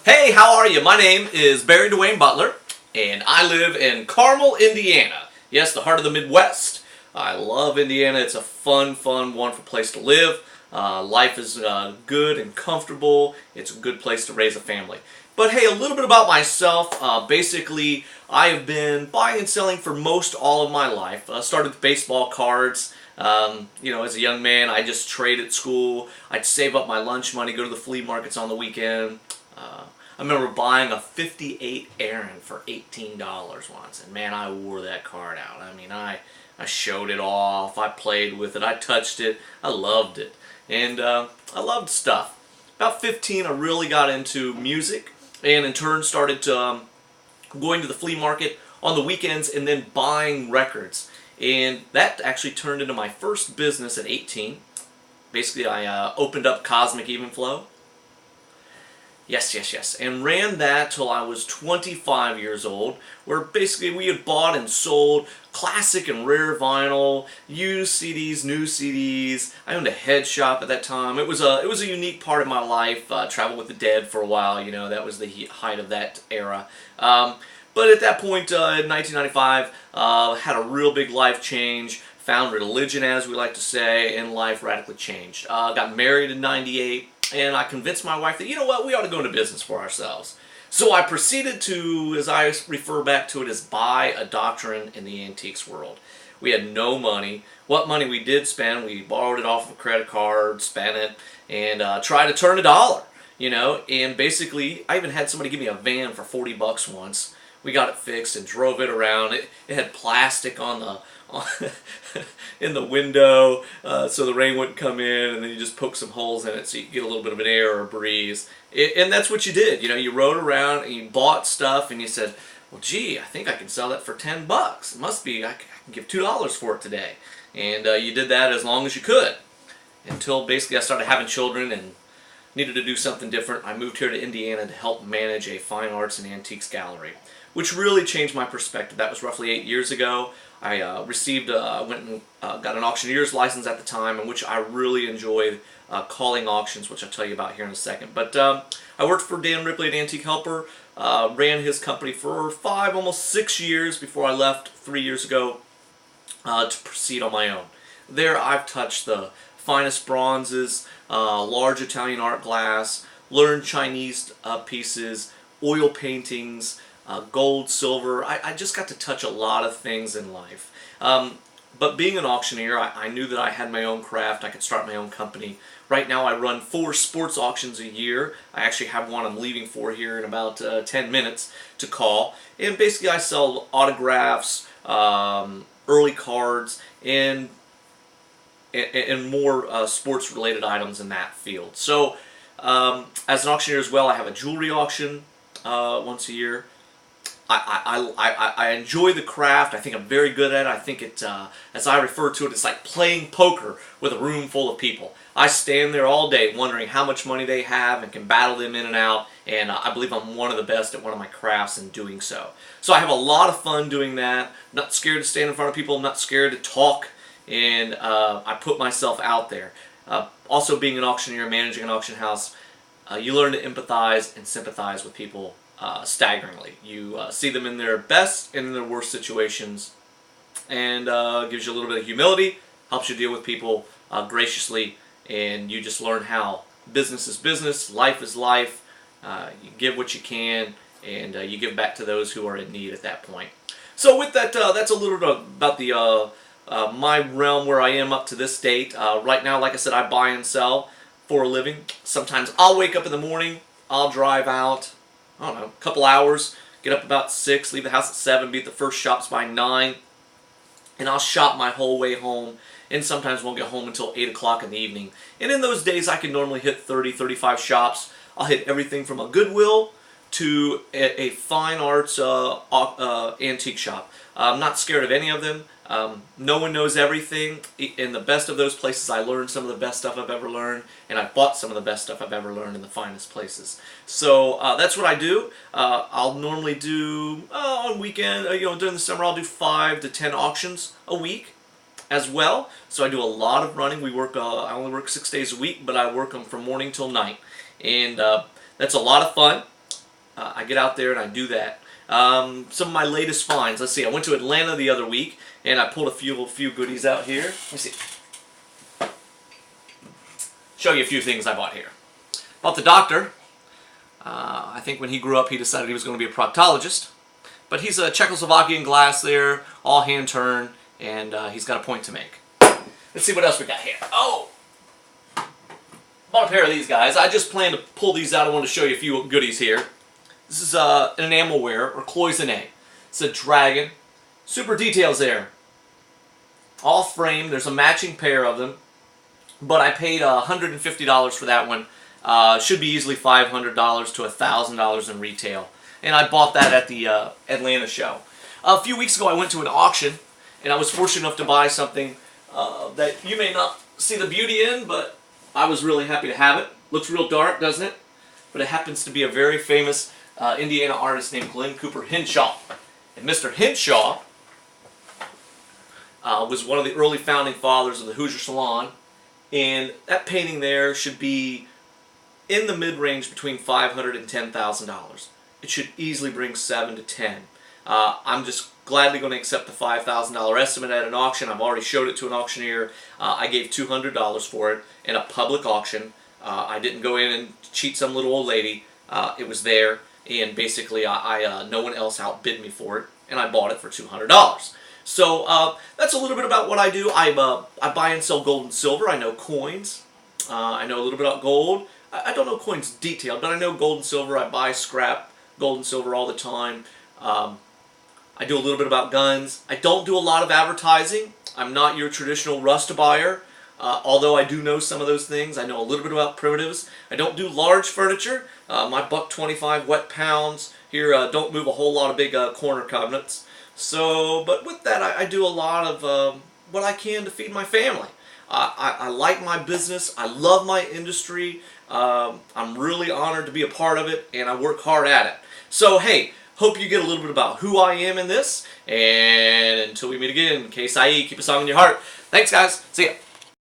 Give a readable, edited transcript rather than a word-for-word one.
Hey, how are you? My name is Barry Dwayne Butler, and I live in Carmel, Indiana. Yes, the heart of the Midwest. I love Indiana. It's a fun, wonderful place to live. Life is good and comfortable. It's a good place to raise a family. But hey, a little bit about myself. Basically, I have been buying and selling for most all of my life. Started with baseball cards. As a young man, I just trade at school. I'd save up my lunch money, go to the flea markets on the weekend. I remember buying a 58 Aaron for $18 once, and man, I wore that card out. I mean, I showed it off, I played with it, I touched it, I loved it, and I loved stuff. About 15, I really got into music, and in turn started going to the flea market on the weekends and then buying records. And that actually turned into my first business at 18. Basically, I opened up Cosmic Even Flow. Yes. And ran that till I was 25 years old, where basically we had bought and sold classic and rare vinyl, used CDs, new CDs. I owned a head shop at that time. It was a unique part of my life. Traveled with the Dead for a while. That was the height of that era. But at that point, in 1995, had a real big life change. Found religion, as we like to say, and life radically changed. Got married in 98. And I convinced my wife that, you know what, we ought to go into business for ourselves. So I proceeded to, as I refer back to it, as buy a doctrine in the antiques world. We had no money. What money we did spend, we borrowed it off of a credit card, spent it, and tried to turn a dollar. And basically, I even had somebody give me a van for $40 once. We got it fixed and drove it around. It had plastic on the in the window so the rain wouldn't come in, and then you just poke some holes in it so you could get a little bit of an air or a breeze. And that's what you did. You rode around and you bought stuff and you said, well, gee, I think I can sell that for $10. It must be, I can give $2 for it today. And you did that as long as you could, until basically I started having children and needed to do something different. I moved here to Indiana to help manage a fine arts and antiques gallery, which really changed my perspective. That was roughly 8 years ago. I went and got an auctioneer's license at the time, in which I really enjoyed calling auctions, which I'll tell you about here in a second. But I worked for Dan Ripley at Antique Helper, ran his company for 5, almost 6 years before I left 3 years ago to proceed on my own. There I've touched the finest bronzes, large Italian art glass, learned Chinese pieces, oil paintings, gold, silver. I just got to touch a lot of things in life. But being an auctioneer, I knew that I had my own craft. I could start my own company. Right now I run 4 sports auctions a year. I actually have one I'm leaving for here in about 10 minutes to call. And basically I sell autographs, early cards, and more sports-related items in that field. So as an auctioneer as well, I have a jewelry auction once a year. I enjoy the craft. I think I'm very good at it. I think it, as I refer to it, it's like playing poker with a room full of people. I stand there all day wondering how much money they have and can battle them in and out, and I believe I'm one of the best at one of my crafts in doing so. So I have a lot of fun doing that. I'm not scared to stand in front of people. I'm not scared to talk, and I put myself out there. Also being an auctioneer, managing an auction house, you learn to empathize and sympathize with people staggeringly. You see them in their best and in their worst situations, and gives you a little bit of humility, helps you deal with people graciously, and you just learn how business is business, life is life. You give what you can, and you give back to those who are in need at that point. So with that, that's a little bit about the my realm where I am up to this date. Right now, like I said, I buy and sell for a living. Sometimes I'll wake up in the morning, I'll drive out, I don't know, a couple hours, get up about 6, leave the house at 7, be at the first shops by 9, and I'll shop my whole way home, and sometimes won't get home until 8 o'clock in the evening. And in those days, I can normally hit 30, 35 shops. I'll hit everything from a Goodwill to a fine arts antique shop. I'm not scared of any of them. No one knows everything. In the best of those places, I learned some of the best stuff I've ever learned, and I bought some of the best stuff I've ever learned in the finest places. So that's what I do. I'll normally do on weekend, during the summer, I'll do 5 to 10 auctions a week as well. So I do a lot of running. I only work 6 days a week, but I work them from morning till night, and that's a lot of fun. I get out there and I do that. Some of my latest finds. Let's see. I went to Atlanta the other week and I pulled a few goodies out here. Let me see. Show you a few things I bought here. Bought the doctor. I think when he grew up he decided he was going to be a proctologist. But he's a Czechoslovakian glass there, all hand turn, and he's got a point to make. Let's see what else we got here. Oh! Bought a pair of these guys. I just planned to pull these out. I want to show you a few goodies here. This is an enamelware, or cloisonne. It's a dragon. Super details there. All framed. There's a matching pair of them. But I paid $150 for that one. Should be easily $500 to $1,000 in retail. And I bought that at the Atlanta show. A few weeks ago I went to an auction, and I was fortunate enough to buy something that you may not see the beauty in, but I was really happy to have it. Looks real dark, doesn't it? But it happens to be a very famous Indiana artist named Glenn Cooper Hinshaw. And Mr. Hinshaw was one of the early founding fathers of the Hoosier Salon, and that painting there should be in the mid-range between $500 and $10,000. It should easily bring $7 to $10. I'm just gladly going to accept the $5,000 estimate at an auction. I've already showed it to an auctioneer. I gave $200 for it in a public auction. I didn't go in and cheat some little old lady. It was there, and basically no one else outbid me for it, and I bought it for $200. So that's a little bit about what I do. I buy and sell gold and silver. I know coins. I know a little bit about gold. I don't know coins detailed, but I know gold and silver. I buy scrap gold and silver all the time. I do a little bit about guns. I don't do a lot of advertising. I'm not your traditional rust buyer, although I do know some of those things. I know a little bit about primitives. I don't do large furniture. My $1.25 wet pounds here don't move a whole lot of big corner cabinets. So, but with that, I do a lot of what I can to feed my family. I like my business. I love my industry. I'm really honored to be a part of it, and I work hard at it. So, hey, hope you get a little bit about who I am in this. And until we meet again, Case IE, keep a song in your heart. Thanks, guys. See ya.